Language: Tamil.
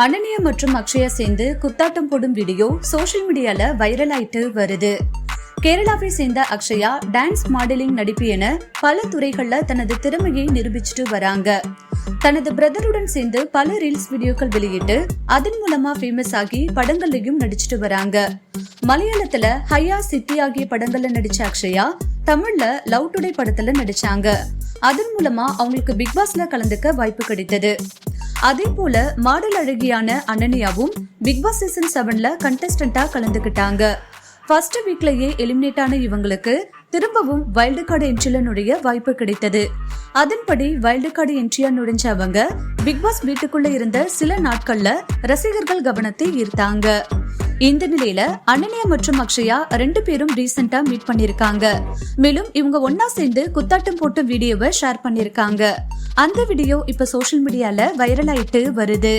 அனன்யா மற்றும் அக்ஷயா சேர்ந்து குத்தாட்டம் போடும் வீடியோ சோஷியல் மீடியால வைரல் ஆயிட்டு வருது. கேரளாவை சேர்ந்த அக்ஷயா டான்ஸ், மாடலிங், நடிப்பு என பல துறைகள்ல தனது திறமையை நிரூபிச்சுட்டு வராங்க. தனது பிரதருடன் சேர்ந்து பல ரீல்ஸ் வீடியோக்கள் வெளியிட்டு அதன் மூலமா ஃபேமஸ் ஆகி படங்கள்லயும் நடிச்சிட்டு வராங்க. மலையாளத்துல ஹையா, சிட்டி ஆகிய படங்கள்ல நடிச்ச அக்ஷயா தமிழ்ல லவ் டுடே படத்துல நடிச்சாங்க. அதன் மூலமா அவங்களுக்கு பிக் பாஸ்ல கலந்துக்க வாய்ப்பு கிடைத்தது. அதே போல மாடல் அழகியான அனன்யாவும் பிக் பாஸ் சீசன் 7ல கண்டஸ்டன்டா கலந்துக்கிட்டாங்க. ஃபர்ஸ்ட் வீக்லயே எலிமினேட் ஆன இவங்களுக்கு திரும்பவும் வைல்டு கார்டு என்ட்ரில நுழைய வாய்ப்பு கிடைத்தது. அதன்படி வைல்டு கார்டு என்ட்ரியா நுழைஞ்ச அவங்க பிக் பாஸ் வீட்டுக்குள்ள இருந்த சில நாட்கள்ல ரசிகர்கள் கவனத்தை ஈர்த்தாங்க. இந்த நிலையில அனன்யா மற்றும் அக்ஷயா 2 பேரும் ரீசெண்டா மீட் பண்ணிருக்காங்க. மேலும் இவங்க ஒன்னா சேர்ந்து குத்தாட்டம் போட்ட வீடியோவை ஷேர் பண்ணிருக்காங்க. அந்த வீடியோ இப்ப சோஷியல் மீடியால வைரல் ஆயிட்டு வருது.